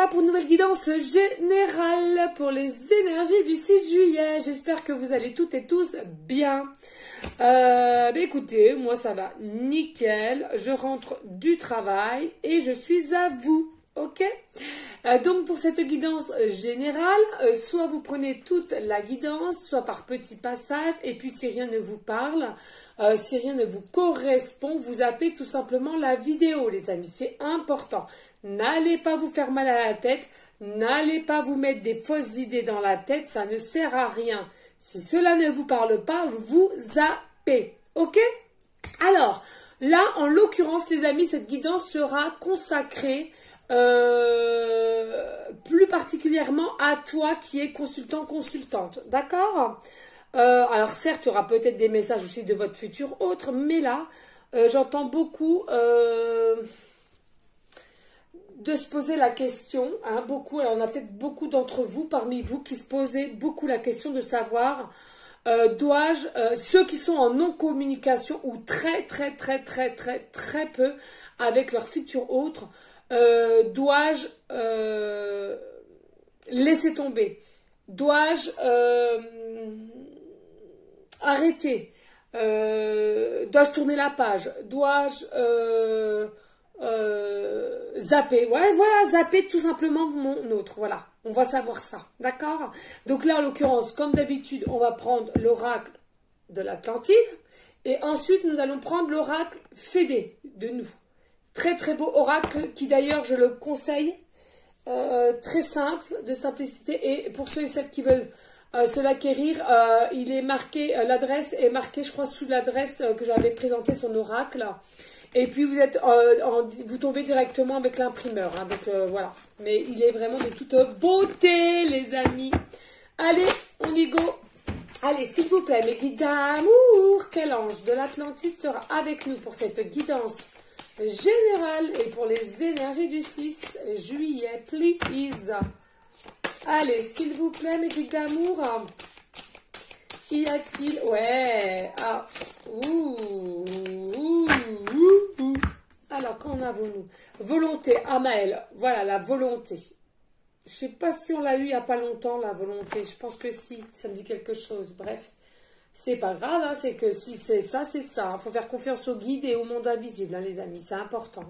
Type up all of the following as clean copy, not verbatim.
voilà pour une nouvelle guidance générale pour les énergies du 6 juillet. J'espère que vous allez toutes et tous bien. Écoutez, moi ça va nickel. Je rentre du travail et je suis à vous. Ok, donc pour cette guidance générale, soit vous prenez toute la guidance, soit par petits passages, et puis si rien ne vous parle, si rien ne vous correspond, vous zappez tout simplement la vidéo, les amis, c'est important. N'allez pas vous faire mal à la tête, n'allez pas vous mettre des fausses idées dans la tête, ça ne sert à rien. Si cela ne vous parle pas, vous zappez, ok? Alors, là, en l'occurrence, les amis, cette guidance sera consacrée plus particulièrement à toi qui es consultante, d'accord? Alors certes, il y aura peut-être des messages aussi de votre futur autre, mais là, j'entends beaucoup de se poser la question, hein, beaucoup, alors on a peut-être beaucoup d'entre vous, parmi vous, qui se posaient beaucoup la question de savoir, dois-je, ceux qui sont en non-communication ou très peu avec leur futur autre, dois-je laisser tomber? Dois-je arrêter? Dois-je tourner la page? Dois-je zapper? Ouais, voilà, zapper tout simplement mon autre. Voilà, on va savoir ça. D'accord? Donc là, en l'occurrence, comme d'habitude, on va prendre l'oracle de l'Atlantide et ensuite, nous allons prendre l'oracle Fédé de nous. Très beau oracle qui d'ailleurs je le conseille, très simple, de simplicité, et pour ceux et celles qui veulent se l'acquérir, il est marqué, l'adresse est marquée je crois sous l'adresse que j'avais présenté son oracle, et puis vous êtes vous tombez directement avec l'imprimeur, hein, donc voilà, mais il est vraiment de toute beauté les amis. Allez, on y go. Allez, s'il vous plaît, mes guides d'amour, quel ange de l'Atlantide sera avec nous pour cette guidance générale et pour les énergies du 6 juillet, please. Allez, s'il vous plaît, mes guides d'amour, y a-t-il... Ouais, ah, Alors, qu'en avons-nous? Volonté, Amaël, voilà, la volonté. Je sais pas si on l'a eu il n'y a pas longtemps, la volonté, je pense que si, ça me dit quelque chose, bref. C'est pas grave, hein, c'est que si c'est ça, c'est ça. Il faut faire confiance au guide et au monde invisible, hein, les amis, c'est important.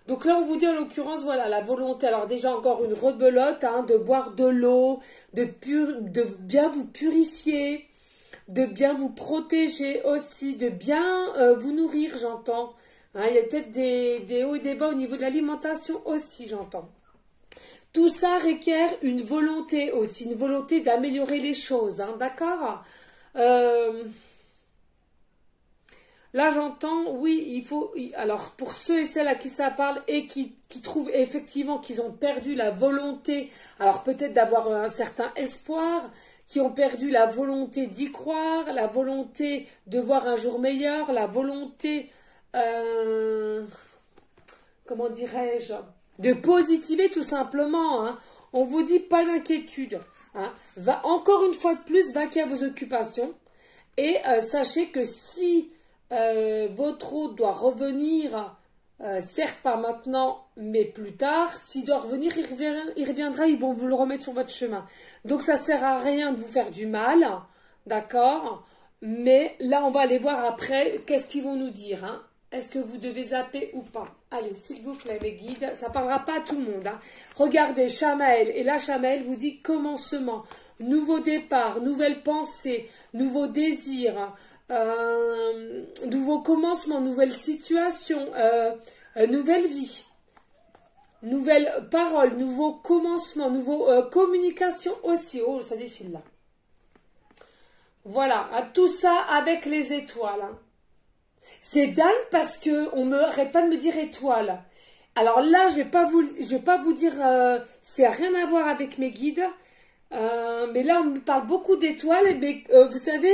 Donc là, on vous dit en l'occurrence, voilà, la volonté. Alors déjà, encore une rebelote, hein, de boire de l'eau, de bien vous purifier, de bien vous protéger aussi, de bien vous nourrir, j'entends. Hein, il y a peut-être des hauts et des bas au niveau de l'alimentation aussi, j'entends. Tout ça requiert une volonté aussi, une volonté d'améliorer les choses, hein, d'accord ? Là j'entends, oui, il faut, alors pour ceux et celles à qui ça parle et qui trouvent effectivement qu'ils ont perdu la volonté, alors peut-être d'avoir un certain espoir, qui ont perdu la volonté d'y croire, la volonté de voir un jour meilleur, la volonté, comment dirais-je, de positiver tout simplement, hein. On vous dit pas d'inquiétude. Hein, va encore une fois de plus vaquer à vos occupations et sachez que si votre hôte doit revenir, certes pas maintenant mais plus tard, s'il doit revenir il reviendra, ils vont vous le remettre sur votre chemin, donc ça sert à rien de vous faire du mal, d'accord, mais là on va aller voir après qu'est-ce qu'ils vont nous dire, hein. Est-ce que vous devez zapper ou pas? Allez, s'il vous plaît, mes guides, ça ne parlera pas à tout le monde. Hein. Regardez, Chamaël, et là, Chamaël vous dit commencement, nouveau départ, nouvelle pensée, nouveau désir, nouveau commencement, nouvelle situation, nouvelle vie, nouvelle parole, nouveau commencement, nouveau communication aussi. Oh, ça défile là. Voilà, hein, tout ça avec les étoiles. Hein. C'est dingue parce que on me arrête pas de me dire étoile. Alors là, je vais pas vous dire, c'est rien à voir avec mes guides. Mais là, on me parle beaucoup d'étoiles. Mais vous savez,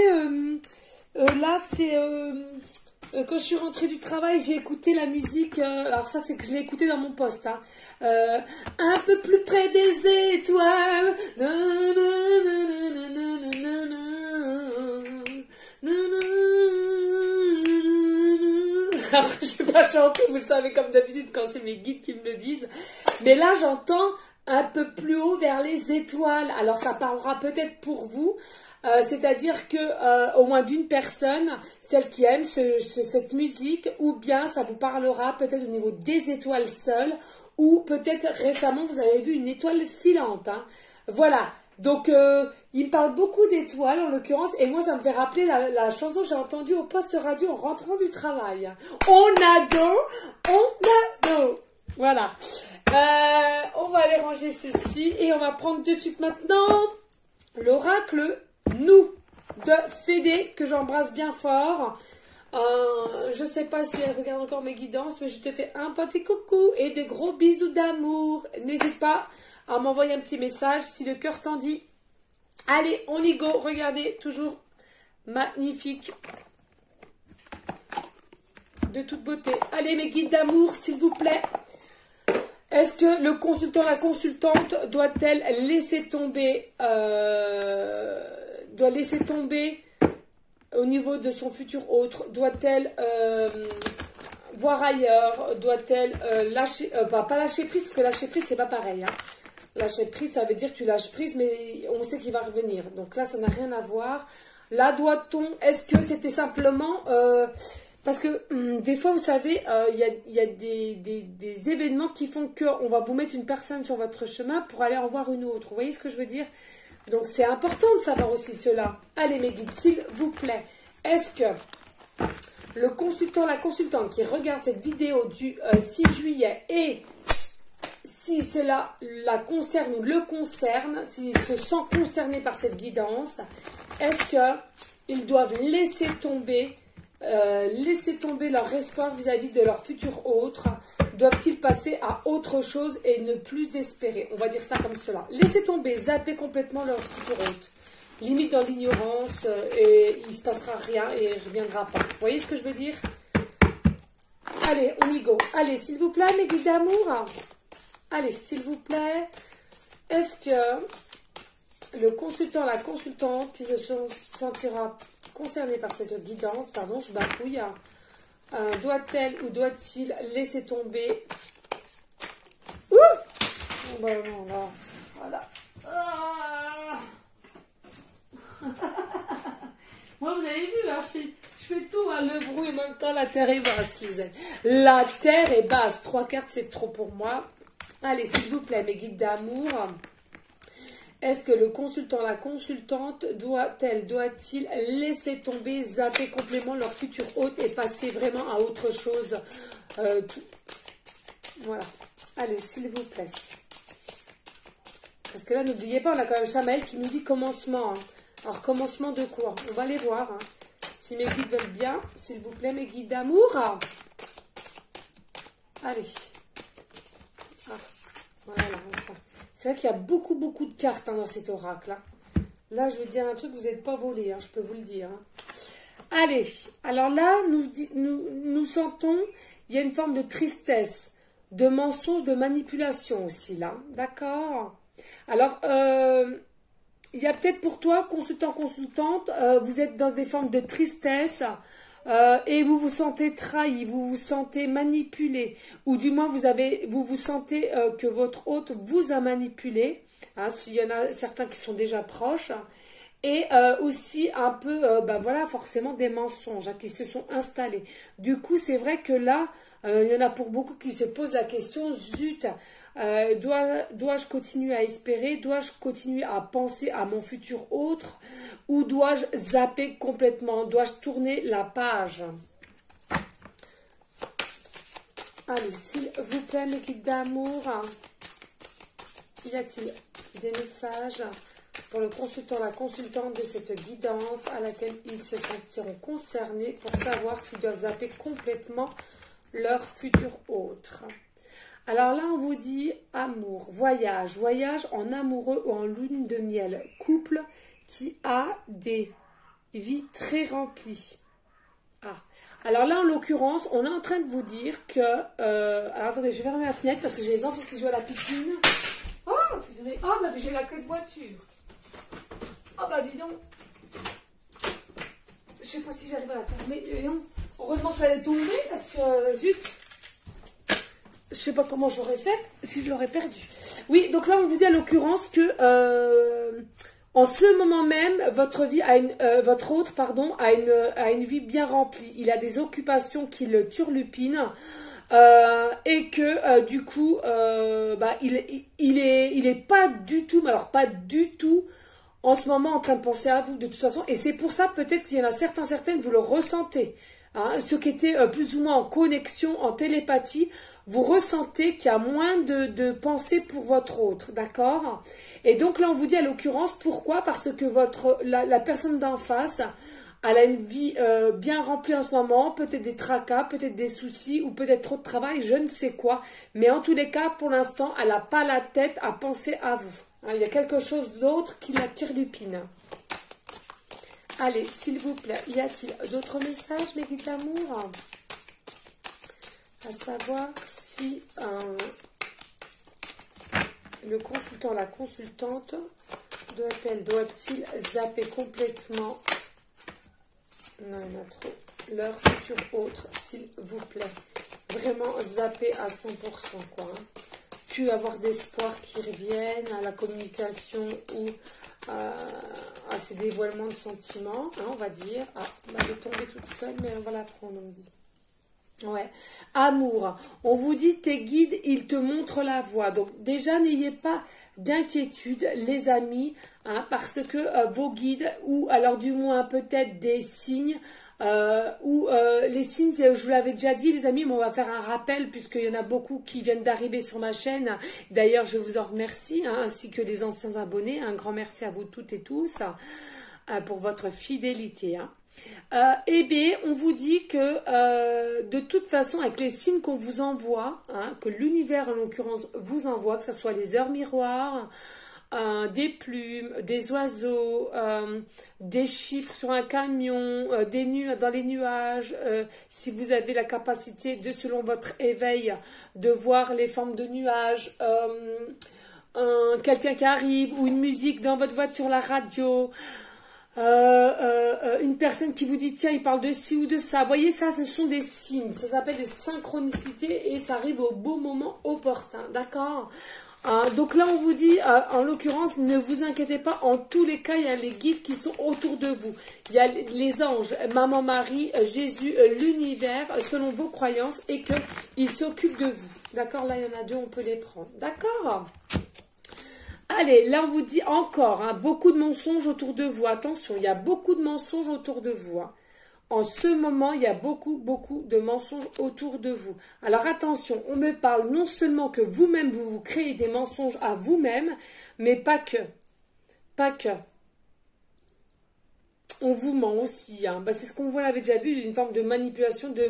là, c'est quand je suis rentrée du travail, j'ai écouté la musique. Alors ça, c'est que je l'ai écouté dans mon poste. Hein. Un peu plus près des étoiles. Après, je ne vais pas chanter, vous le savez comme d'habitude quand c'est mes guides qui me le disent. Mais là, j'entends un peu plus haut vers les étoiles. Alors, ça parlera peut-être pour vous. C'est-à-dire que au moins d'une personne, celle qui aime cette musique, ou bien ça vous parlera peut-être au niveau des étoiles seules, ou peut-être récemment vous avez vu une étoile filante. Hein. Voilà, donc il me parle beaucoup d'étoiles en l'occurrence, et moi ça me fait rappeler la chanson que j'ai entendue au poste radio en rentrant du travail. On adore. Voilà, on va aller ranger ceci, et on va prendre de suite maintenant l'oracle Nous de Fédé, que j'embrasse bien fort. Je ne sais pas si elle regarde encore mes guidances, mais je te fais un petit coucou et des gros bisous d'amour. N'hésite pas à m'envoyer un petit message si le cœur t'en dit. Allez, on y go. Regardez, toujours magnifique. De toute beauté. Allez, mes guides d'amour, s'il vous plaît. Est-ce que le consultant, la consultante, doit-elle laisser tomber au niveau de son futur autre? Doit-elle voir ailleurs? Doit-elle lâcher, pas lâcher prise, parce que lâcher prise, c'est pas pareil. Hein. Lâcher prise, ça veut dire que tu lâches prise, mais on sait qu'il va revenir. Donc là, ça n'a rien à voir. Là, doit-on, est-ce que c'était simplement... parce que des fois, vous savez, il y a des événements qui font qu'on va vous mettre une personne sur votre chemin pour aller en voir une autre. Vous voyez ce que je veux dire? Donc, c'est important de savoir aussi cela. Allez, mes guides, s'il vous plaît, est-ce que le consultant, la consultante qui regarde cette vidéo du 6 juillet et si cela la concerne ou le concerne, s'il se sent concerné par cette guidance, est-ce qu'ils doivent laisser tomber leur espoir vis-à-vis de leur futur autre? Doivent-ils passer à autre chose et ne plus espérer? On va dire ça comme cela. Laisser tomber, zapper complètement leur futur autre. Limite dans l'ignorance et il ne se passera rien et il ne reviendra pas. Vous voyez ce que je veux dire? Allez, on y go. Allez, s'il vous plaît, mes guides d'amour. Allez, s'il vous plaît. Est-ce que le consultant, la consultante qui se sentira concerné par cette guidance, pardon, je bafouille, doit-elle ou doit-il laisser tomber? Ouh, ben non, là, voilà. Ah. Moi, vous avez vu, là, je fais tout, hein, le bruit, en même temps, la terre est basse, les amis. La terre est basse. 3 cartes, c'est trop pour moi. Allez, s'il vous plaît, mes guides d'amour. Est-ce que le consultant, la consultante, doit-il laisser tomber, zapper complètement leur futur hôte et passer vraiment à autre chose? Voilà. Allez, s'il vous plaît. Parce que là, n'oubliez pas, on a quand même Chamaël qui nous dit commencement. Hein. Alors, commencement de quoi? On va aller voir. Hein. Si mes guides veulent bien, s'il vous plaît, mes guides d'amour. Allez. Ah, voilà, enfin. C'est vrai qu'il y a beaucoup de cartes hein, dans cet oracle. Hein. Là, je vais dire un truc, vous n'êtes pas volé, hein, je peux vous le dire. Hein. Allez, alors là, nous sentons, il y a une forme de tristesse, de mensonge, de manipulation aussi, là. D'accord? Alors, il y a peut-être pour toi, consultant, consultante, vous êtes dans des formes de tristesse, et vous vous sentez trahi, vous vous sentez manipulé, ou du moins vous vous sentez que votre hôte vous a manipulé, hein, s'il y en a certains qui sont déjà proches, et aussi un peu, ben voilà, forcément des mensonges hein, qui se sont installés. Du coup, c'est vrai que là, il y en a pour beaucoup qui se posent la question, zut, dois-je continuer à espérer, dois-je continuer à penser à mon futur autre, ou dois-je zapper complètement, dois-je tourner la page? Allez, s'il vous plaît, mes guides d'amour, y a-t-il des messages pour le consultant, la consultante de cette guidance à laquelle ils se sentiront concernés pour savoir s'ils doivent zapper complètement leur futur autre? Alors là, on vous dit amour, voyage en amoureux ou en lune de miel, couple qui a des vies très remplies. Ah, alors là, en l'occurrence, on est en train de vous dire que... alors attendez, je vais fermer la fenêtre parce que j'ai les enfants qui jouent à la piscine. Oh, bah j'ai la clé de voiture. Oh, bah dis donc. Je sais pas si j'arrive à la fermer. Heureusement qu'elle est tombée parce que, zut, je sais pas comment j'aurais fait si je l'aurais perdu. Oui, donc là, on vous dit à l'occurrence que en ce moment même, votre vie a votre hôte, pardon, a une vie bien remplie. Il a des occupations qui le turlupinent. Et que du coup, il est pas du tout, mais alors pas du tout en ce moment en train de penser à vous de toute façon. Et c'est pour ça peut-être qu'il y en a certaines, vous le ressentez. Hein, ceux qui étaient plus ou moins en connexion, en télépathie, vous ressentez qu'il y a moins de pensées pour votre autre, d'accord? Et donc là, on vous dit à l'occurrence, pourquoi? Parce que la personne d'en face, elle a une vie bien remplie en ce moment, peut-être des tracas, peut-être des soucis ou peut-être trop de travail, je ne sais quoi. Mais en tous les cas, pour l'instant, elle n'a pas la tête à penser à vous. Hein, il y a quelque chose d'autre qui la turlupine. Allez, s'il vous plaît, y a-t-il d'autres messages, mes guides d'amour? À savoir si le consultant, la consultante, doit-il zapper complètement? Non, il y en a trop. Leur futur autre, s'il vous plaît. Vraiment zapper à 100%, quoi. Hein. Plus avoir d'espoir qui reviennent à la communication ou à ces dévoilements de sentiments, hein, on va dire. Ah, elle est tombée toute seule, mais on va la prendre, on dit. Ouais. Amour. On vous dit, tes guides, ils te montrent la voie. Donc, déjà, n'ayez pas d'inquiétude, les amis, hein, parce que vos guides, ou alors du moins peut-être des signes, les signes, je vous l'avais déjà dit, les amis, mais on va faire un rappel, puisqu'il y en a beaucoup qui viennent d'arriver sur ma chaîne. D'ailleurs, je vous en remercie, hein, ainsi que les anciens abonnés. Un grand merci à vous toutes et tous pour votre fidélité. Hein. Eh bien, on vous dit que de toute façon, avec les signes qu'on vous envoie, hein, que l'univers en l'occurrence vous envoie, que ce soit des heures miroirs, des plumes, des oiseaux, des chiffres sur un camion, dans les nuages, si vous avez la capacité de, selon votre éveil, de voir les formes de nuages, quelqu'un qui arrive ou une musique dans votre voiture, la radio. Une personne qui vous dit tiens il parle de ci ou de ça, vous voyez ça, ce sont des signes, ça s'appelle des synchronicités et ça arrive au bon moment opportun, d'accord? Donc là on vous dit en l'occurrence ne vous inquiétez pas, en tous les cas il y a les guides qui sont autour de vous, il y a les anges, Maman Marie, Jésus, l'univers selon vos croyances et qu'ils s'occupent de vous, d'accord? Là il y en a deux, on peut les prendre, d'accord? Allez, là on vous dit encore, hein, beaucoup de mensonges autour de vous. Attention, il y a beaucoup de mensonges autour de vous. Hein. En ce moment, il y a beaucoup de mensonges autour de vous. Alors attention, on me parle non seulement que vous-même, vous créez des mensonges à vous-même, mais pas que. Pas que. On vous ment aussi. Hein. Bah, c'est ce qu'on vous l'avait déjà vu, une forme de manipulation de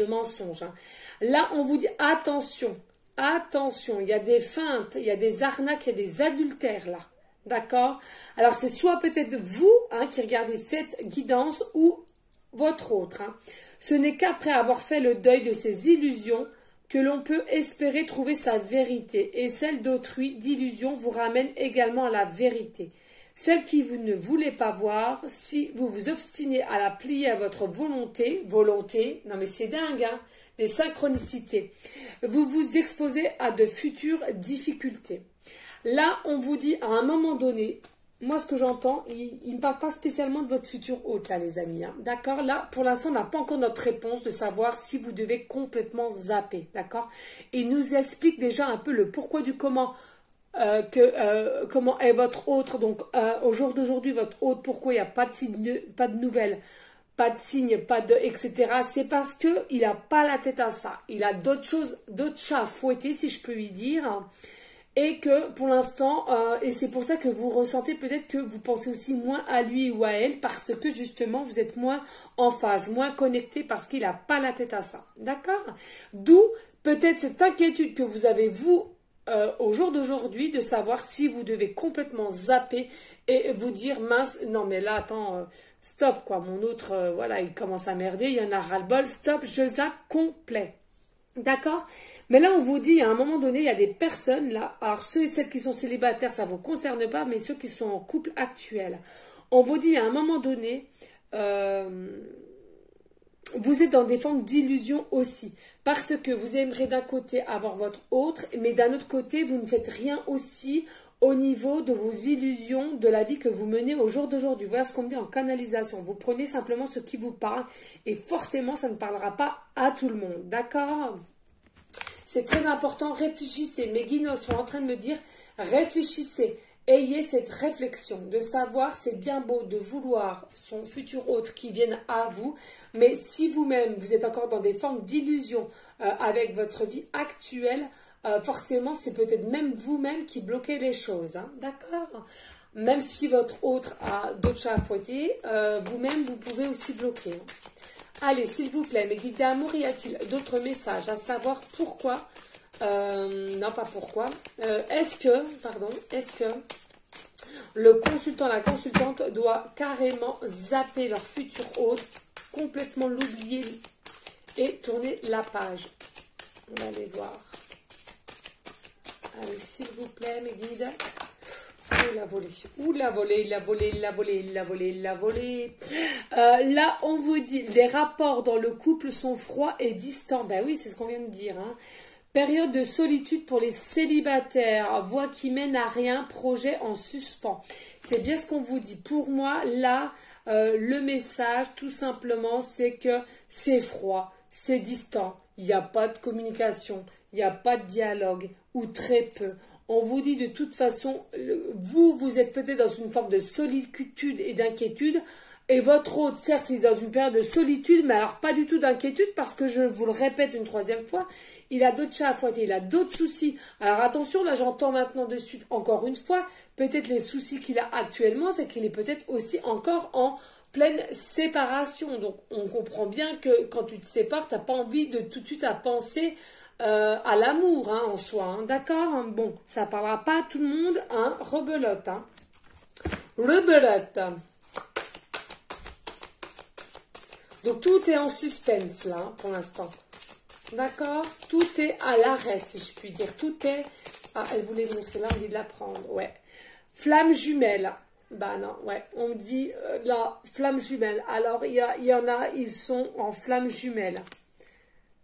mensonges. Hein. Là, on vous dit attention. Attention, il y a des feintes, il y a des arnaques, il y a des adultères là. D'accord? Alors, c'est soit peut-être vous hein, qui regardez cette guidance ou votre autre. Hein. Ce n'est qu'après avoir fait le deuil de ces illusions que l'on peut espérer trouver sa vérité. Et celle d'autrui d'illusion vous ramène également à la vérité. Celle qui vous ne voulez pas voir, si vous vous obstinez à la plier à votre volonté, non mais c'est dingue, hein, les synchronicités, vous vous exposez à de futures difficultés. Là, on vous dit à un moment donné, moi ce que j'entends, il ne parle pas spécialement de votre futur hôte là les amis, hein, d'accord? Là, pour l'instant, on n'a pas encore notre réponse de savoir si vous devez complètement zapper, d'accord? Il nous explique déjà un peu le pourquoi du comment. Comment est votre hôte, donc au jour d'aujourd'hui, votre hôte, pourquoi il n'y a pas de signe, pas de nouvelles, pas de signes, pas de etc. C'est parce qu'il n'a pas la tête à ça. Il a d'autres choses, d'autres chats à fouetter, si je peux lui dire. Et que pour l'instant, et c'est pour ça que vous ressentez peut-être que vous pensez aussi moins à lui ou à elle, parce que justement vous êtes moins en phase, moins connecté, parce qu'il n'a pas la tête à ça. D'accord? D'où peut-être cette inquiétude que vous avez, vous, au jour d'aujourd'hui, de savoir si vous devez complètement zapper et vous dire mince, non mais là attends, stop quoi, mon autre, voilà, il commence à merder, il y en a ras-le-bol, stop, je zappe complet. D'accord? Mais là on vous dit, à un moment donné, il y a des personnes là, alors ceux et celles qui sont célibataires, ça ne vous concerne pas, mais ceux qui sont en couple actuel, on vous dit à un moment donné, vous êtes dans des formes d'illusion aussi. Parce que vous aimeriez d'un côté avoir votre autre, mais d'un autre côté, vous ne faites rien aussi au niveau de vos illusions, de la vie que vous menez au jour d'aujourd'hui. Voilà ce qu'on me dit en canalisation. Vous prenez simplement ce qui vous parle et forcément, ça ne parlera pas à tout le monde. D'accord ? C'est très important. Réfléchissez. Mes guides sont en train de me dire, réfléchissez. Ayez cette réflexion de savoir, c'est bien beau de vouloir son futur autre qui vienne à vous, mais si vous-même, vous êtes encore dans des formes d'illusion avec votre vie actuelle, forcément, c'est peut-être même vous-même qui bloquez les choses. Hein, d'accord ? Même si votre autre a d'autres chats à fouetter, vous-même, vous pouvez aussi bloquer. Hein. Allez, s'il vous plaît, mes guides d'amour, y a-t-il d'autres messages à savoir pourquoi non, pas pourquoi. Est-ce que le consultant, la consultante doit carrément zapper leur futur hôte, complètement l'oublier et tourner la page? On va aller voir. Allez, s'il vous plaît, mes guides. Il a volé. Ouh, il a volé, il a volé, il a volé, il a volé, il a volé. Là, on vous dit, les rapports dans le couple sont froids et distants. Ben oui, c'est ce qu'on vient de dire, hein. Période de solitude pour les célibataires, voie qui mène à rien, projet en suspens. C'est bien ce qu'on vous dit. Pour moi, là, le message, tout simplement, c'est que c'est froid, c'est distant, il n'y a pas de communication, il n'y a pas de dialogue, ou très peu. On vous dit de toute façon, vous êtes peut-être dans une forme de solitude et d'inquiétude, et votre hôte, certes, il est dans une période de solitude, mais alors pas du tout d'inquiétude, parce que je vous le répète une troisième fois, il a d'autres chats à fouetter, il a d'autres soucis. Alors attention, là j'entends maintenant de suite, encore une fois, peut-être les soucis qu'il a actuellement, c'est qu'il est peut-être aussi encore en pleine séparation. Donc on comprend bien que quand tu te sépares, tu n'as pas envie de tout de suite à penser à l'amour hein, en soi. Hein, d'accord? Bon, ça ne parlera pas à tout le monde, hein, rebelote. Hein. Rebelote. Donc tout est en suspense là, hein, pour l'instant. D'accord? Tout est à l'arrêt, si je puis dire. Tout est... Ah, elle voulait venir, c'est là, on dit de la prendre. Ouais. Flamme jumelle. Bah non, ouais. On me dit, là, flamme jumelle. Alors, il y en a, ils sont en flamme jumelle.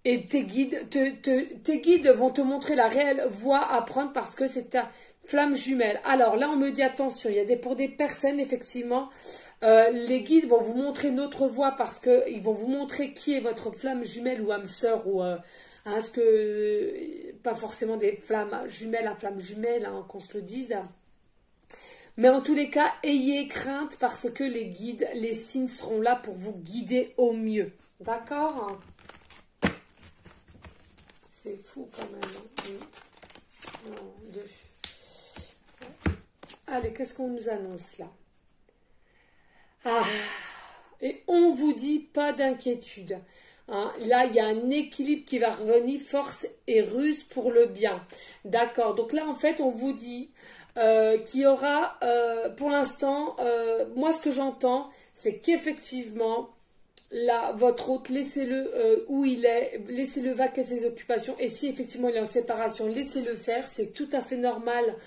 Et tes guides, tes guides vont te montrer la réelle voie à prendre parce que c'est ta flamme jumelle. Alors là, on me dit, attention, il y a pour des personnes, effectivement... les guides vont vous montrer notre voie parce qu'ils vont vous montrer qui est votre flamme jumelle ou âme sœur ou hein, ce que pas forcément des flammes jumelles à flammes jumelles hein, qu'on se le dise, mais en tous les cas ayez crainte parce que les guides, les signes seront là pour vous guider au mieux, d'accord? C'est fou quand même hein. 1, 2. Allez, qu'est-ce qu'on nous annonce là? Ah, et on vous dit pas d'inquiétude. Hein. Là, il y a un équilibre qui va revenir, force et ruse pour le bien. D'accord. Donc là, en fait, on vous dit qu'il y aura, pour l'instant, moi, ce que j'entends, c'est qu'effectivement, là, votre hôte, laissez-le où il est, laissez-le vaquer ses occupations. Et si effectivement, il est en séparation, laissez-le faire. C'est tout à fait normal.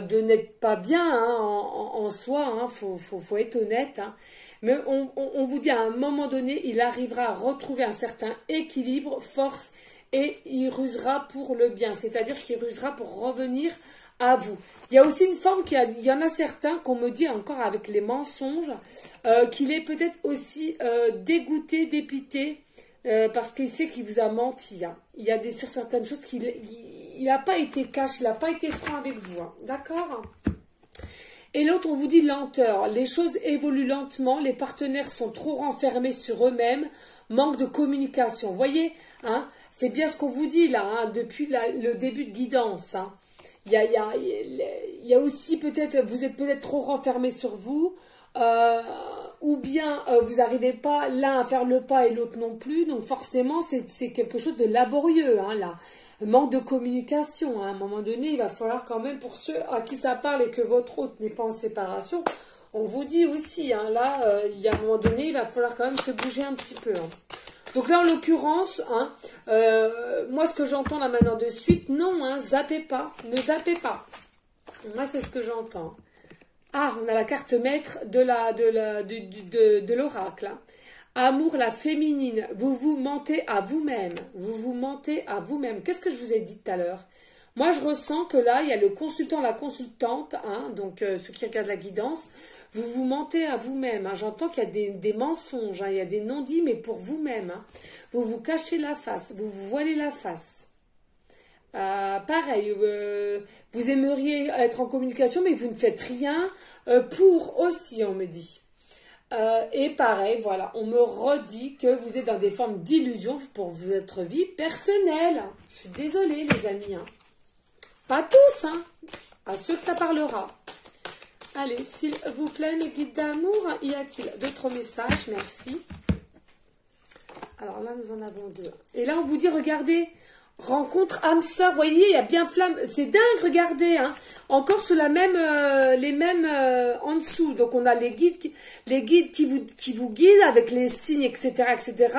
De n'être pas bien hein, en soi, hein, faut être honnête. Hein. Mais on vous dit à un moment donné, il arrivera à retrouver un certain équilibre, force, et il rusera pour le bien. C'est-à-dire qu'il rusera pour revenir à vous. Il y a aussi une forme, il y en a certains qu'on me dit encore avec les mensonges, qu'il est peut-être aussi dégoûté, dépité, parce qu'il sait qu'il vous a menti. Hein. Il y a sur certaines choses il n'a pas été cash, il n'a pas été franc avec vous. Hein. D'accord? Et l'autre, on vous dit lenteur. Les choses évoluent lentement, les partenaires sont trop renfermés sur eux-mêmes, manque de communication. Vous voyez, hein, c'est bien ce qu'on vous dit là, hein, depuis le début de guidance. Hein. Il y a aussi peut-être, vous êtes peut-être trop renfermés sur vous, ou bien vous n'arrivez pas l'un à faire le pas et l'autre non plus. Donc forcément, c'est quelque chose de laborieux hein, là. Manque de communication, hein. À un moment donné, il va falloir quand même, pour ceux à qui ça parle et que votre hôte n'est pas en séparation, on vous dit aussi, hein, là, il y a un moment donné, il va falloir quand même se bouger un petit peu. Hein. Donc là, en l'occurrence, hein, moi, ce que j'entends là maintenant de suite, non, hein, zappez pas, ne zappez pas. Moi, c'est ce que j'entends. Ah, on a la carte maître de l'oracle. Amour, la féminine. Vous vous mentez à vous-même. Vous vous mentez à vous-même. Qu'est-ce que je vous ai dit tout à l'heure? Moi, je ressens que là, il y a le consultant, la consultante, hein, donc ceux qui regardent la guidance. Vous vous mentez à vous-même. Hein. J'entends qu'il y a des mensonges, hein, il y a des non-dits, mais pour vous-même. Hein. Vous vous cachez la face, vous vous voilez la face. Pareil, vous aimeriez être en communication, mais vous ne faites rien pour aussi, on me dit. Et pareil, voilà, on me redit que vous êtes dans des formes d'illusion pour votre vie personnelle. Je suis désolée, les amis. Hein. Pas tous, hein. À ceux que ça parlera. Allez, s'il vous plaît, mes guides d'amour, y a-t-il d'autres messages? Merci. Alors là, nous en avons deux. Et là, on vous dit, regardez, rencontre âme sœur. Vous voyez, il y a bien flamme. C'est dingue, regardez. Hein. Encore sur la même, les mêmes en dessous. Donc, on a les guides qui vous guident avec les signes, etc., etc.,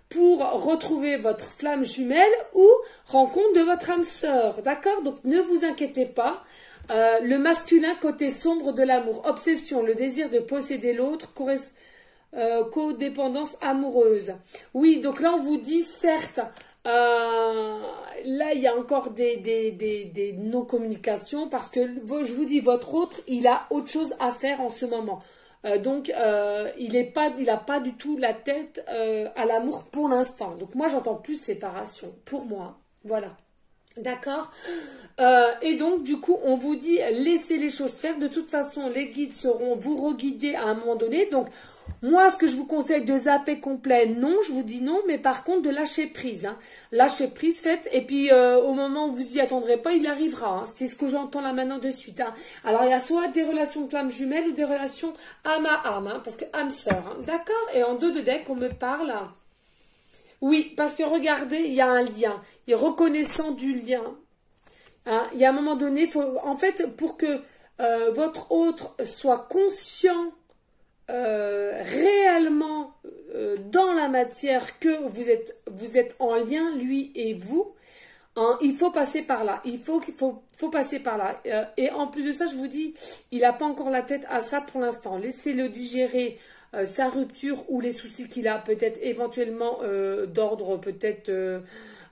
pour retrouver votre flamme jumelle ou rencontre de votre âme sœur. D'accord? Donc, ne vous inquiétez pas. Le masculin, côté sombre de l'amour. Obsession, le désir de posséder l'autre, codépendance amoureuse. Oui, donc là, on vous dit, certes, là, il y a encore des non-communications parce que, je vous dis, votre autre, il a autre chose à faire en ce moment. Donc, il n'a pas du tout la tête à l'amour pour l'instant. Donc, moi, j'entends plus séparation. Pour moi, voilà. D'accord. Et donc, du coup, on vous dit, laissez les choses faire. De toute façon, les guides seront vous reguider à un moment donné. Donc, moi, ce que je vous conseille de zapper complet, non, je vous dis non. Mais par contre, de lâcher prise. Hein. Lâcher prise, faites. Et puis, au moment où vous y attendrez pas, il arrivera. Hein. C'est ce que j'entends là maintenant de suite. Hein. Alors, il y a soit des relations de flammes jumelles ou des relations âme à âme. Hein, parce que âme sœur. Hein. D'accord. Et en deux de deck, on me parle. Oui, parce que regardez, il y a un lien. Et reconnaissant du lien. Hein, il y a un moment donné, en fait, pour que votre autre soit conscient réellement dans la matière que vous êtes en lien, lui et vous, hein, il faut passer par là. Il faut passer par là. Et en plus de ça, je vous dis, il n'a pas encore la tête à ça pour l'instant. Laissez-le digérer sa rupture ou les soucis qu'il a, peut-être éventuellement d'ordre peut-être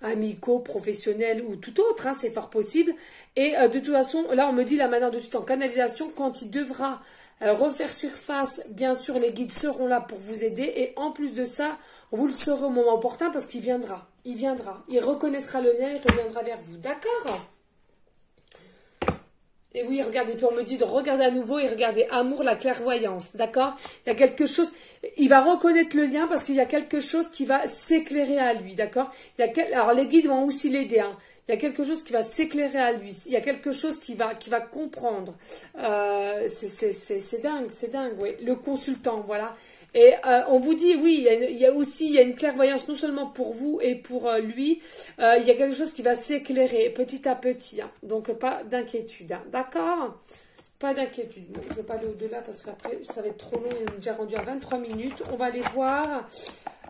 amicaux, professionnels ou tout autre, hein, c'est fort possible. Et de toute façon, là on me dit la manière de suite en canalisation, quand il devra refaire surface, bien sûr les guides seront là pour vous aider et en plus de ça, vous le saurez au moment opportun parce qu'il viendra, il reconnaîtra le lien, il reviendra vers vous, d'accord? Et oui, regardez, puis on me dit de regarder à nouveau et regarder amour, la clairvoyance, d'accord? Il y a quelque chose, il va reconnaître le lien parce qu'il y a quelque chose qui va s'éclairer à lui, d'accord? Alors les guides vont aussi l'aider, hein. Il y a quelque chose qui va s'éclairer à lui, il y a quelque chose qui va comprendre. C'est dingue, oui. Le consultant, voilà. Et on vous dit, oui, il y a une clairvoyance non seulement pour vous et pour lui. Il y a quelque chose qui va s'éclairer petit à petit. Hein. Donc, pas d'inquiétude. Hein. D'accord? Pas d'inquiétude. Bon, je ne vais pas aller au-delà parce qu'après, ça va être trop long. On est déjà rendu à 23 minutes. On va aller voir.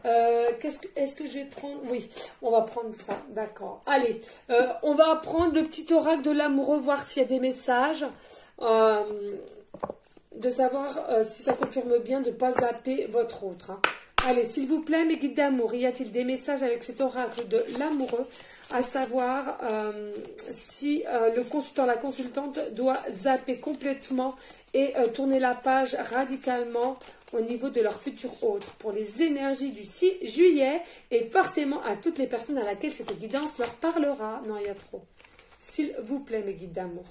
Est-ce que je vais prendre? Oui, on va prendre ça. D'accord. Allez, on va prendre le petit oracle de l'amoureux, voir s'il y a des messages. De savoir si ça confirme bien de ne pas zapper votre autre. Hein. Allez, s'il vous plaît, mes guides d'amour, y a-t-il des messages avec cet oracle de l'amoureux, à savoir si le consultant, la consultante doit zapper complètement et tourner la page radicalement au niveau de leur futur autre pour les énergies du 6 juillet et forcément à toutes les personnes à laquelle cette guidance leur parlera. Non, il y a trop. S'il vous plaît, mes guides d'amour.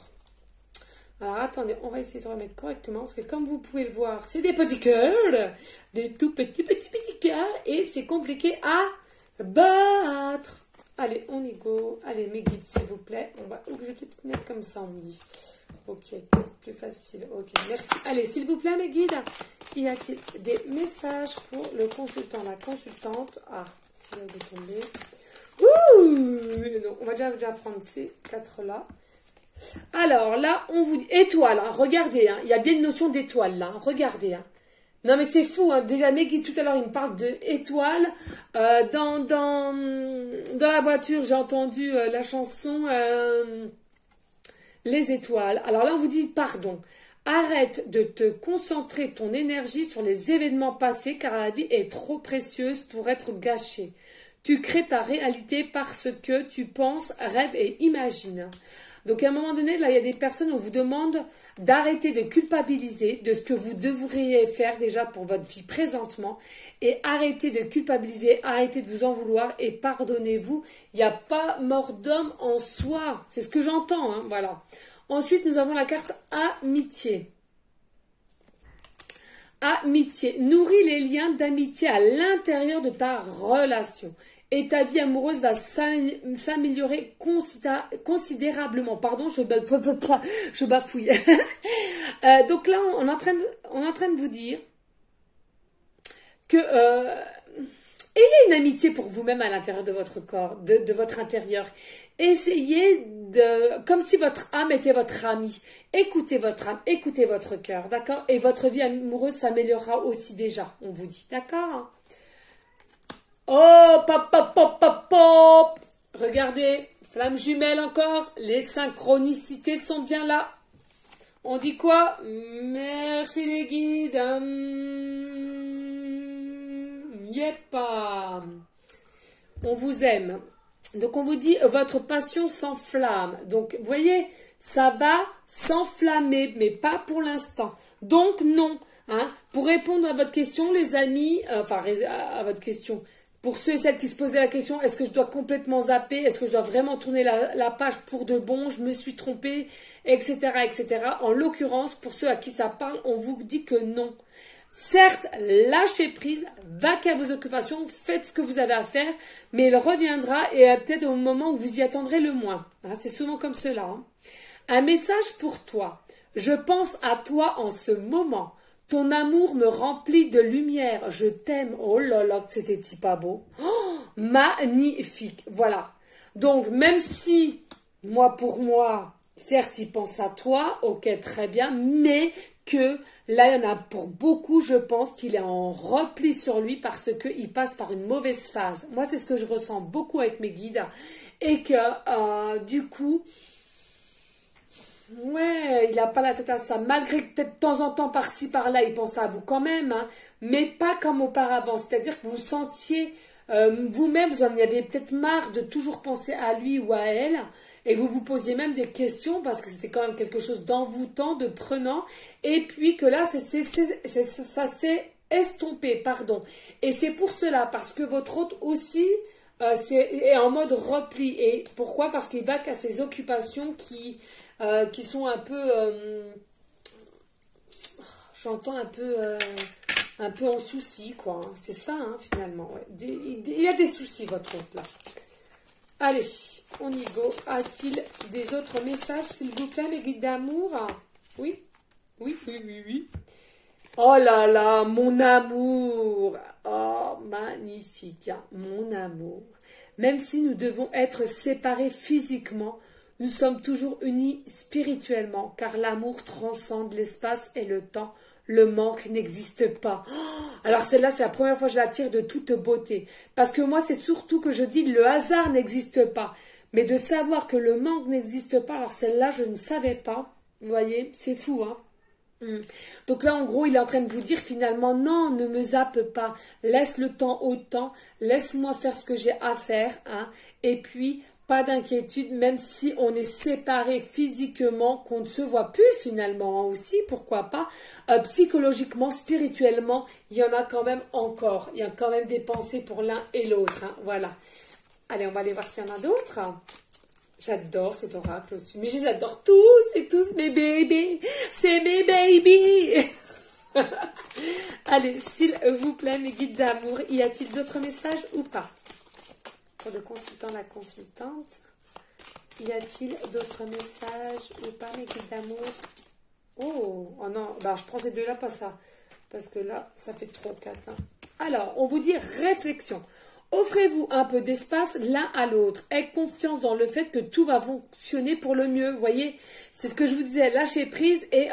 Alors attendez, on va essayer de remettre correctement parce que comme vous pouvez le voir, c'est des petits cœurs, des tout petits cœurs et c'est compliqué à battre. Allez, on y go. Allez, mes guides, s'il vous plaît. Je vais peut-être mettre comme ça, on me dit. Ok, plus facile. Ok, merci. Allez, s'il vous plaît, mes guides, y a-t-il des messages pour le consultant, la consultante? Ah, ça vient de tomber. Ouh, non, on va déjà prendre ces 4-là. Alors là, on vous dit étoile, hein, regardez, hein, il y a bien une notion d'étoile là, hein, regardez. Hein. Non mais c'est fou, hein, déjà Meggy tout à l'heure il me parle d'étoile. Dans la voiture j'ai entendu la chanson Les étoiles. Alors là on vous dit pardon. Arrête de te concentrer ton énergie sur les événements passés car la vie est trop précieuse pour être gâchée. Tu crées ta réalité parce que tu penses, rêves et imagines. Donc à un moment donné, là, il y a des personnes, on vous demande d'arrêter de culpabiliser de ce que vous devriez faire déjà pour votre vie présentement et arrêtez de culpabiliser, arrêtez de vous en vouloir et pardonnez-vous. Il n'y a pas mort d'homme en soi. C'est ce que j'entends, hein, voilà. Ensuite, nous avons la carte amitié. Amitié. Nourris les liens d'amitié à l'intérieur de ta relation. Et ta vie amoureuse va s'améliorer considérablement. Pardon, je bafouille. Donc là, on est en train de vous dire que ayez une amitié pour vous-même à l'intérieur de votre corps, de votre intérieur. Essayez de, comme si votre âme était votre amie. Écoutez votre âme, écoutez votre cœur, d'accord? Et votre vie amoureuse s'améliorera aussi déjà, on vous dit, d'accord? Oh, pop, pop, pop, pop, pop. Regardez, flamme jumelle encore. Les synchronicités sont bien là. On dit quoi? Merci les guides. Yepa. On vous aime. Donc on vous dit, votre passion s'enflamme. Donc vous voyez, ça va s'enflammer, mais pas pour l'instant. Donc non. Hein, pour répondre à votre question, les amis, enfin à votre question, pour ceux et celles qui se posaient la question, est-ce que je dois complètement zapper? Est-ce que je dois vraiment tourner la page pour de bon? Je me suis trompée, etc., etc. En l'occurrence, pour ceux à qui ça parle, on vous dit que non. Certes, lâchez prise, vaquez à vos occupations, faites ce que vous avez à faire, mais il reviendra et peut-être au moment où vous y attendrez le moins. Hein, c'est souvent comme cela. Hein. Un message pour toi. Je pense à toi en ce moment. Ton amour me remplit de lumière. Je t'aime. Oh là là, c'était pas beau. Oh, magnifique. Voilà. Donc, même si, pour moi, certes, il pense à toi, ok, très bien, mais que là, il y en a pour beaucoup, je pense qu'il est en repli sur lui parce qu'il passe par une mauvaise phase. Moi, c'est ce que je ressens beaucoup avec mes guides. Et que, du coup... Ouais, il n'a pas la tête à ça. Malgré que peut-être de temps en temps, par-ci, par-là, il pense à vous quand même, hein, mais pas comme auparavant. C'est-à-dire que vous sentiez, vous-même, vous en avez peut-être marre de toujours penser à lui ou à elle, et vous vous posiez même des questions parce que c'était quand même quelque chose d'envoûtant, de prenant, et puis que là, ça s'est estompé, pardon. Et c'est pour cela, parce que votre hôte aussi... est en mode repli. Et pourquoi? Parce qu'il va qu'à ses occupations qui sont un peu... j'entends un peu en souci, quoi. Hein. C'est ça, hein, finalement. Ouais. Il y a des soucis, votre hôte, là. Allez, on y go. A-t-il des autres messages, s'il vous plaît, mes guides d'amour? Oui? Oui, oui, oui, oui. Oh là là, mon amour. Oh, magnifique, hein, mon amour. Même si nous devons être séparés physiquement, nous sommes toujours unis spirituellement, car l'amour transcende l'espace et le temps. Le manque n'existe pas. Oh, alors celle-là, c'est la première fois que je la tire de toute beauté. Parce que moi, c'est surtout que je dis le hasard n'existe pas. Mais de savoir que le manque n'existe pas, alors celle-là, je ne savais pas. Vous voyez, c'est fou, hein. Donc là, en gros, il est en train de vous dire finalement, non, ne me zappe pas, laisse le temps au temps, laisse-moi faire ce que j'ai à faire, hein, et puis, pas d'inquiétude, même si on est séparés physiquement, qu'on ne se voit plus finalement, hein, aussi, pourquoi pas, psychologiquement, spirituellement, il y en a quand même encore, il y a quand même des pensées pour l'un et l'autre, hein, voilà. Allez, on va aller voir s'il y en a d'autres. J'adore cet oracle aussi. Mais je les adore tous et tous mes bébés. C'est mes babies. Allez, s'il vous plaît, mes guides d'amour, y a-t-il d'autres messages ou pas? Pour le consultant, la consultante, y a-t-il d'autres messages ou pas, mes guides d'amour? Oh non, bah, je prends ces deux-là, pas ça. Parce que là, ça fait trop 4. Hein. Alors, on vous dit réflexion. Offrez-vous un peu d'espace l'un à l'autre. Ayez confiance dans le fait que tout va fonctionner pour le mieux. Vous voyez, c'est ce que je vous disais. Lâchez prise et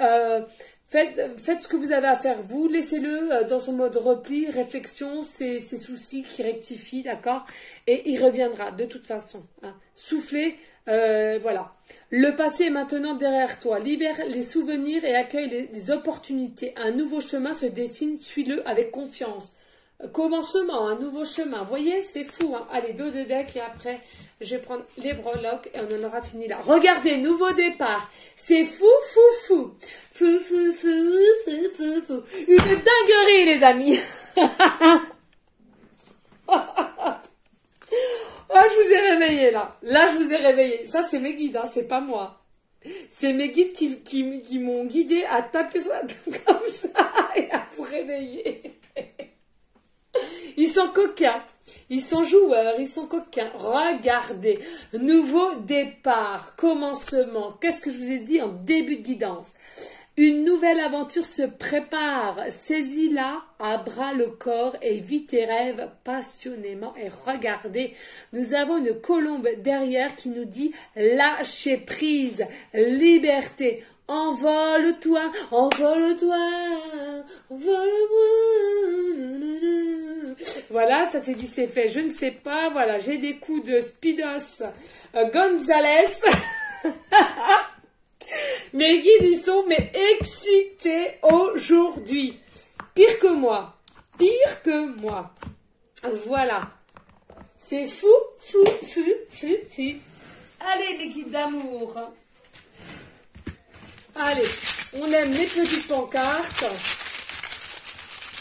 faites ce que vous avez à faire. Vous, laissez-le dans son mode repli, réflexion, ses soucis qui rectifient, d'accord? Et il reviendra de toute façon. Hein. Soufflez, Voilà. Le passé est maintenant derrière toi. Libère les souvenirs et accueille les opportunités. Un nouveau chemin se dessine. Suis-le avec confiance. Commencement, un nouveau chemin. Vous voyez, c'est fou. Hein. Allez, dos de deck et après, je vais prendre les breloques et on en aura fini là. Regardez, nouveau départ. C'est fou, fou, fou. Fou, fou, fou, fou, fou, fou. Une dinguerie, les amis. Ah, je vous ai réveillé là. Là, je vous ai réveillé. Ça, c'est mes guides, hein, c'est pas moi. C'est mes guides qui m'ont guidé à taper sur la table comme ça et à vous réveiller. Ils sont coquins. Ils sont joueurs, ils sont coquins. Regardez. Nouveau départ. Commencement. Qu'est-ce que je vous ai dit en début de guidance? Une nouvelle aventure se prépare. Saisis-la à bras le corps et vis tes rêves passionnément. Et regardez, nous avons une colombe derrière qui nous dit lâcher prise, liberté. Envole-toi, envole-toi, envole-moi. Voilà, ça c'est dit, c'est fait. Je ne sais pas, voilà, j'ai des coups de Spidos Gonzalez. Mes guides, ils sont mais excités aujourd'hui. Pire que moi. Pire que moi. Voilà. C'est fou, fou, fou, fou, fou. Allez, mes guides d'amour. Allez, on aime les petites pancartes.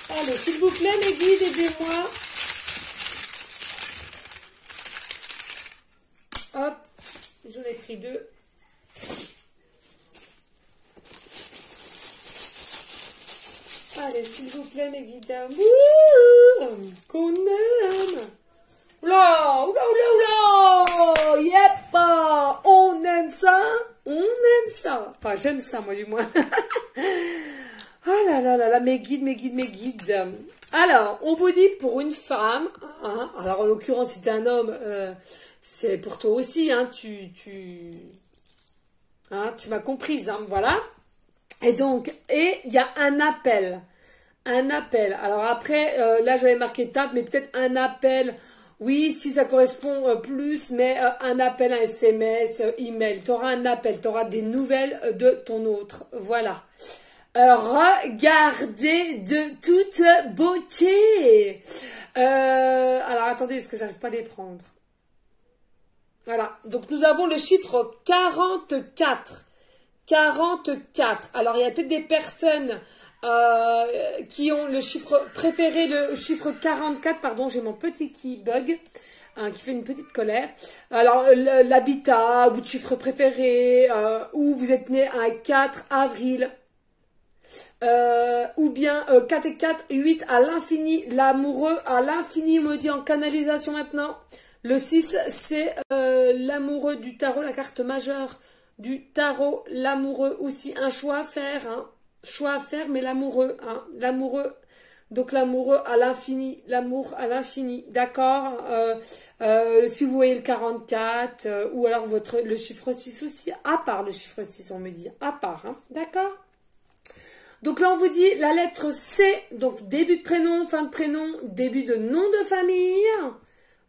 Allez, s'il vous plaît, mes guides, aidez-moi. Hop, j'en ai pris deux. Allez, s'il vous plaît, mes guides d'amour, qu'on aime. Oula, oula, oula, oula, yep, on aime ça, on aime ça. Enfin, j'aime ça, moi, du moins. Oh là là là là, mes guides, mes guides, mes guides. Alors, on vous dit pour une femme, hein, alors en l'occurrence, si t'es un homme, c'est pour toi aussi, hein, tu m'as comprise, hein, voilà. Et donc, il y a un appel. Un appel. Alors après, là j'avais marqué tape, mais peut-être un appel. Oui, si ça correspond plus, mais un appel, un SMS, email. Tu auras un appel, tu auras des nouvelles de ton autre. Voilà. Regardez de toute beauté. Alors attendez, parce que j'arrive pas à les prendre. Voilà. Donc nous avons le chiffre 44. 44. Alors, il y a peut-être des personnes qui ont le chiffre préféré, le chiffre 44. Pardon, j'ai mon petit qui bug, hein, qui fait une petite colère. Alors, l'habitat, votre chiffre préféré, ou vous êtes né un 4 avril, ou bien 4 et 4, 8 à l'infini, l'amoureux à l'infini, me dit en canalisation maintenant. Le 6, c'est l'amoureux du tarot, la carte majeure du tarot, l'amoureux aussi, un choix à faire, hein. Choix à faire, mais l'amoureux, hein. L'amoureux, donc l'amoureux à l'infini, l'amour à l'infini, d'accord. Si vous voyez le 44, ou alors le chiffre 6 aussi, à part le chiffre 6, on me dit, à part, hein. D'accord. Donc là, on vous dit la lettre C, donc début de prénom, fin de prénom, début de nom de famille,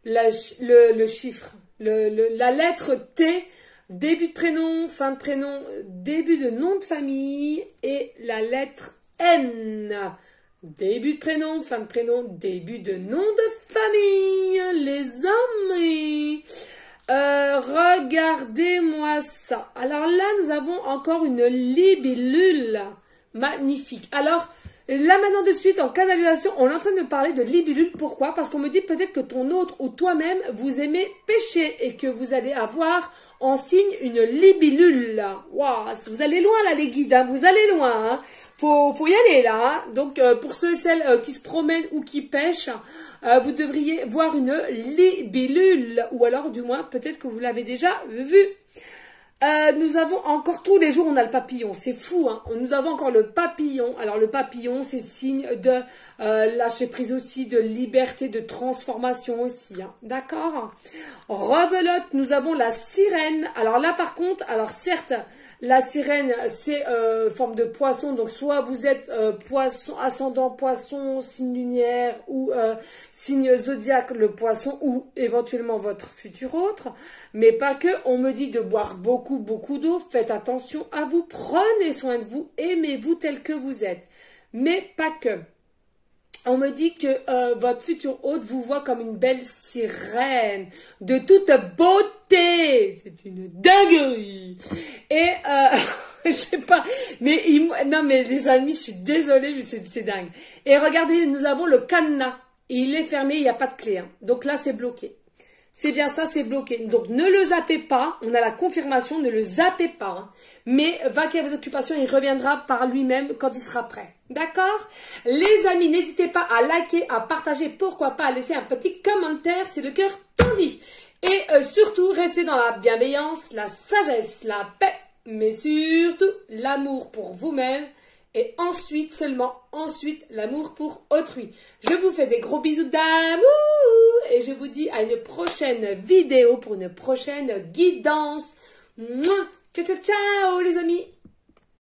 le chiffre, la lettre T, début de prénom, fin de prénom, début de nom de famille et la lettre N. Début de prénom, fin de prénom, début de nom de famille, les amis. Regardez-moi ça. Alors là, nous avons encore une libellule magnifique. Alors, là maintenant de suite, en canalisation, on est en train de parler de libellule. Pourquoi? Parce qu'on me dit peut-être que ton autre ou toi-même, vous aimez pêcher et que vous allez avoir en signe une libellule. Waouh, vous allez loin là les guides, hein, vous allez loin. Hein. Faut y aller là. Hein. Donc pour ceux et celles qui se promènent ou qui pêchent, vous devriez voir une libellule. Ou alors du moins peut-être que vous l'avez déjà vu. Nous avons encore tous les jours, on a le papillon, c'est fou, hein. Nous avons encore le papillon. Alors le papillon, c'est signe de lâcher prise aussi, de liberté, de transformation aussi, hein. D'accord. Rebelote, nous avons la sirène. Alors là par contre, alors certes, La sirène, c'est forme de poisson. Donc, soit vous êtes poisson, ascendant poisson, signe lunaire ou signe zodiaque, le poisson, ou éventuellement votre futur autre. Mais pas que. On me dit de boire beaucoup, beaucoup d'eau. Faites attention à vous. Prenez soin de vous. Aimez-vous tel que vous êtes. Mais pas que. On me dit que votre futur hôte vous voit comme une belle sirène de toute beauté. C'est une dinguerie. Et je sais pas, mais non mais les amis, je suis désolée, mais c'est dingue. Et regardez, nous avons le cadenas. Et il est fermé, il n'y a pas de clé. Hein. Donc là, c'est bloqué. C'est bien ça, c'est bloqué. Donc ne le zappez pas. On a la confirmation, ne le zappez pas. Hein. Mais vaquez à vos occupations, il reviendra par lui-même quand il sera prêt. D'accord? Les amis, n'hésitez pas à liker, à partager, pourquoi pas à laisser un petit commentaire, c'est le cœur tout dit. Et surtout, restez dans la bienveillance, la sagesse, la paix, mais surtout l'amour pour vous-même. Et ensuite, seulement ensuite, l'amour pour autrui. Je vous fais des gros bisous d'amour et je vous dis à une prochaine vidéo pour une prochaine guidance. Mouah. Ciao, ciao, ciao les amis.